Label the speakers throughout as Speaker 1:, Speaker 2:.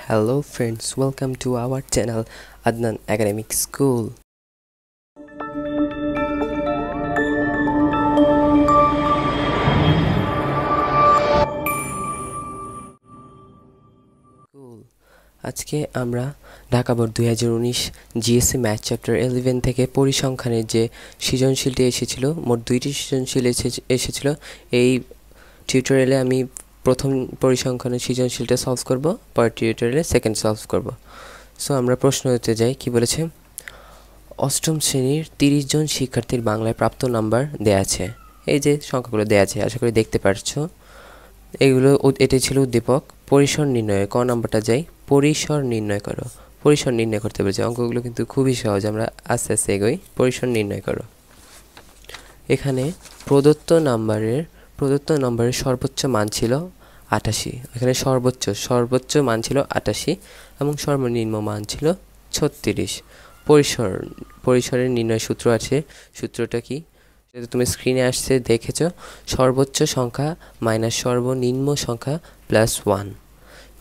Speaker 1: Hello friends, welcome to our channel Adnan Academic School. আজকে আমরা Dhaka board 2019 GSC math chapter 11 থেকে পরিসংখ্যানের যে সৃজনশীলটি এসেছিল, মোট 2টি সৃজনশীল এসেছিল। এই টিউটোরিয়ালে আমি প্রথম পরিসংখ্যানের সৃজনশীলটা সলভ করব, পরের টিউটোরিয়ালে সেকেন্ড সলভ করব। সো আমরা প্রশ্নতে যাই। কি বলেছে? অষ্টম শ্রেণীর 30 জন শিক্ষার্থীর বাংলায় প্রাপ্ত নাম্বার দেয়া আছে। এই যে সংখ্যাগুলো দেয়া আছে, আশা করি দেখতে পারছো। এটাই ছিল উদ্দীপক। পরিসর নির্ণয়, ক নাম্বারটা যাই। পরিসর নির্ণয় করো। পরিসর নির্ণয় করতে বলেছে। অঙ্কগুলো কিন্তু খুবই সহজ, আমরা আস্তে আস্তে এগোই। পরিসর নির্ণয় করো। এখানে প্রদত্ত নাম্বারের সর্বোচ্চ মান ছিল 88। এখানে সর্বোচ্চ মান ছিল 88 এবং সর্বনিম্ন মান ছিল 36। পরিসরের নির্ণয় সূত্র আছে। সূত্রটা কি? তুমি স্ক্রিনে আসছে দেখেছো। সর্বোচ্চ সংখ্যা মাইনাস সর্বনিম্ন সংখ্যা প্লাস 1,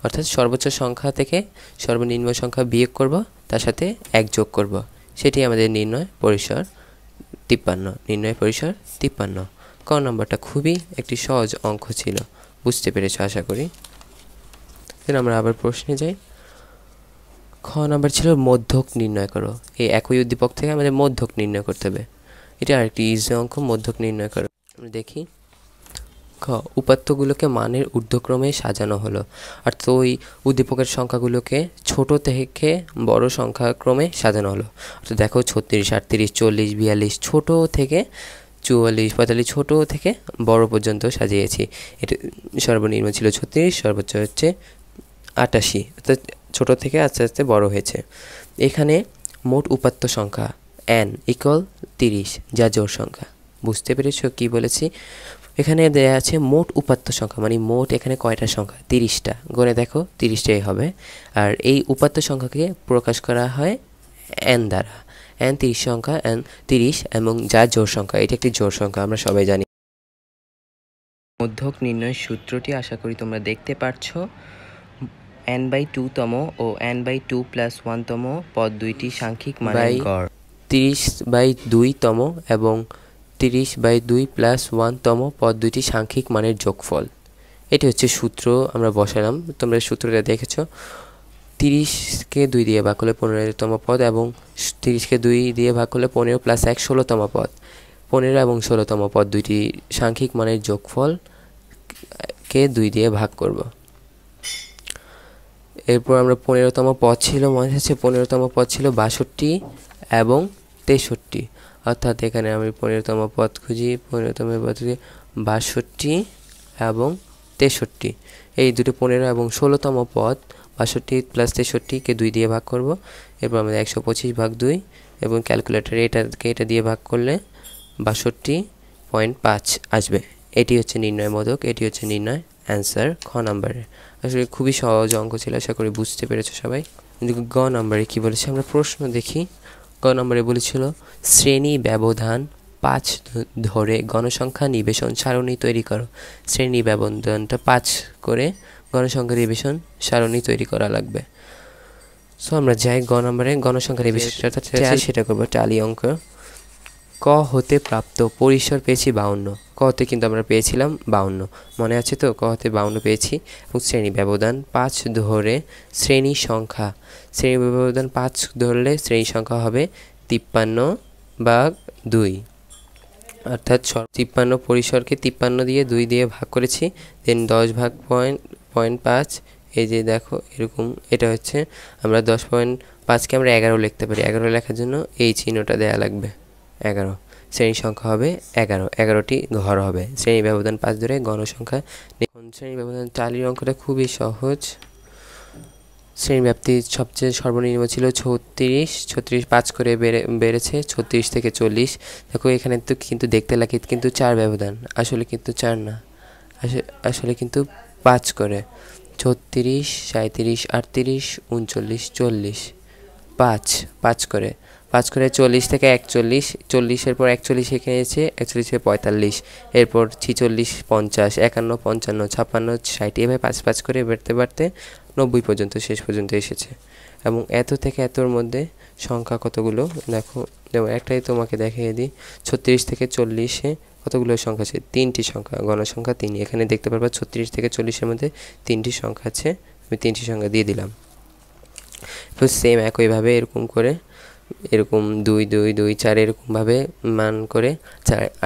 Speaker 1: অর্থাৎ সর্বোচ্চ সংখ্যা থেকে সর্বনিম্ন সংখ্যা বিয়োগ করব, তার সাথে 1 যোগ করব। সেটি আমাদের নির্ণয় পরিসর 53। ক নম্বরটা খুবই একটি সহজ অঙ্ক ছিল, বুঝতে পেরেছো আশা করি। আমরা আবার প্রশ্নে যাই। খ নাম্বার ছিল মধ্যক নির্ণয় করো। এই একই উদ্দীপক থেকে আমাদের মধ্যক নির্ণয় করতে হবে। এটা আরেকটি ইজি অঙ্ক, মধ্যক নির্ণয় করো। আমরা দেখি। খ উপাত্তগুলোকে মানের ঊর্ধ্বক্রমে সাজানো হলো, অর্থাৎ ওই উদ্দীপকের সংখ্যাগুলোকে ছোট থেকে বড় সংখ্যাক্রমে সাজানো হলো। অর্থাৎ দেখো 36, 38, 40, 42, ছোট থেকে 44, 45, ছোট থেকে বড় পর্যন্ত সাজিয়েছি। এটা সর্বনিম্ন ছিল 36, সর্বোচ্চ হচ্ছে 88, অর্থাৎ ছোট থেকে আস্তে আস্তে বড় হয়েছে। এখানে মোট উপাত্ত সংখ্যা n = 30, যা জোড় সংখ্যা। বুঝতে পেরেছো কি বলেছি? এখানে দেয়া আছে মোট উপাত্ত সংখ্যা, মানে মোট এখানে কয়টা সংখ্যা? 30টা। গণে দেখো 30টাই হবে। আর এই উপাত্ত সংখ্যাকে প্রকাশ করা হয় n দ্বারা। n 30 সংখ্যা, n 30 এবং যা জোড় সংখ্যা। এটি একটি জোড় সংখ্যা, আমরা সবাই জানি। মধ্যক নির্ণয় সূত্রটি আশা করি তোমরা দেখতে পারছো। n/2 তম ও n/2 + 1 তম পদ দুইটি সাংখ্যিক মানের গড়। 30/2 তম এবং 30/2 + 1 তম পদ দুইটি সাংখ্যিক মানের যোগফল। এটি হচ্ছে সূত্র, আমরা বসালাম। তোমরা সূত্রটা দেখেছো। 30কে 2 দিয়ে ভাগ করলে 15তম পদ এবং 30কে 2 দিয়ে ভাগ করলে 15 + 1 16তম পদ। 15 এবং 16তম পদ দুইটি সাংখ্যিক মানের যোগফলকে 2 দিয়ে ভাগ করব। এরপর আমরা 15তম পদ ছিল, মনে হচ্ছে 15তম পদ ছিল 62 এবং 63, অর্থাৎ এখানে আমি 15তম পদ খুঁজি। 15তম পদ 62 এবং 63, এই দুটো 15 এবং 16তম পদ 62 + 63কে 2 দিয়ে ভাগ করব। এরপর আমাদের 125/2 এবং ক্যালকুলেটারে এটা দিয়ে ভাগ করলে 62.5 আসবে। এটি হচ্ছে নির্ণয় মোদক, এটি হচ্ছে নির্ণয় অ্যান্সার খ নাম্বারে। আসলে খুবই সহজ অঙ্ক ছিল, আশা করি বুঝতে পেরেছো সবাই। কিন্তু গ নাম্বারে কি বলেছে আমরা প্রশ্ন দেখি। গ নম্বরে বলেছিল শ্রেণী ব্যবধান 5 ধরে গণসংখ্যা নিবেশন সারণী তৈরি করো। শ্রেণী ব্যবধানটা 5 করে গণসংখ্যা নিবেশন সারণী তৈরি করা লাগবে। সো আমরা যাই গ নম্বরে। গণসংখ্যা নিবেশনটা সেটা করবো টালি অঙ্ক। ক হতে প্রাপ্ত পরিসর পেয়েছি 52। ক হতে কিন্তু আমরা পেয়েছিলাম 52, মনে আছে তো? ক হতে 52 পেয়েছি। এবং শ্রেণী ব্যবধান 5 ধরে শ্রেণী ব্যবধান 5 ধরলে শ্রেণী সংখ্যা হবে 53/2, অর্থাৎ 53 পরিসরকে 53 দিয়ে 2 দিয়ে ভাগ করেছি। দেন 10/0.5, এই যে দেখো এরকম। এটা হচ্ছে আমরা 10.5কে আমরা 11 লিখতে পারি। 11 লেখার জন্য এই চিহ্নটা দেয়া লাগবে 11। শ্রেণী সংখ্যা হবে 11, 11টি ঘর হবে। শ্রেণী ব্যবধান 5 ধরে গণসংখ্যা। শ্রেণী ব্যবধান টালির অঙ্কটা খুবই সহজ। শ্রেণী ব্যাপ্তি সবচেয়ে সর্বনিম্ন ছিল 36, 5 করে বেড়েছে 36 থেকে 40। দেখো এখানে তো কিন্তু দেখতে লাগে কিন্তু 4 ব্যবধান, আসলে কিন্তু 4 না, আসলে কিন্তু 5 করে। 36, 37, 38, 39, 40, 5 করে 40 থেকে 41, 40-এর পর 41 এখানে এসেছে, 41 থেকে 45, এরপর 46, 50, 51, 55, 56, 60, এভাবে 5 করে বাড়তে 90 পর্যন্ত শেষ পর্যন্ত এসেছে। এবং এত থেকে এতর মধ্যে সংখ্যা কতগুলো দেখো, যেমন একটাই তোমাকে দেখিয়ে দিই। 36 থেকে 40-এ কতগুলো সংখ্যা আছে? 3টি সংখ্যা, গণসংখ্যা 3। এখানে দেখতে পারবা 36 থেকে 40-এর মধ্যে 3টি সংখ্যা আছে, আমি 3টি সংখ্যা দিয়ে দিলাম। তো সেম একইভাবে এরকম করে এরকম 2 2 2 4 এরকমভাবে মান করে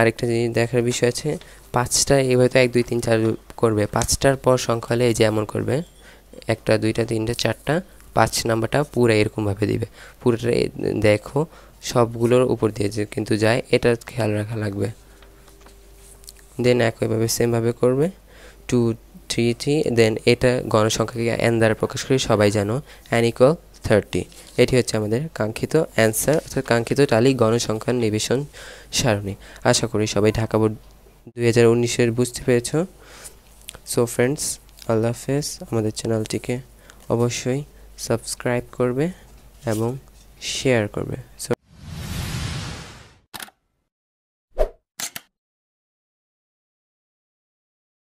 Speaker 1: আরেকটা জিনিস দেখার বিষয় আছে, 5টা এইভাবে তো 1 2 3 4 করবে, 5টার পর সংখ্যা হলে যেমন করবে 1টা 2টা 3টা 4টা, 5 নাম্বারটা পুরো এরকমভাবে দিবে। পুরোটা দেখো সবগুলোর উপর দিয়ে যে কিন্তু যায়, এটা খেয়াল রাখা লাগবে। দেন একইভাবে সেমভাবে করবে 2 3 3, দেন এটা গণসংখ্যাকে n দ্বারা প্রকাশ করি, সবাই জানো n = 30। এটি হচ্ছে আমাদের কাঙ্ক্ষিত অ্যান্সার, অর্থাৎ কাঙ্ক্ষিত টালি গণসংখ্যার নিবেশন সারণী। আশা করি সবাই ঢাকা বোর্ড 2019-এর বুঝতে পেরেছ। সো ফ্রেন্ডস, আল্লাহ হাফেজ। আমাদের চ্যানেলটিকে অবশ্যই সাবস্ক্রাইব করবে এবং শেয়ার করবে। সো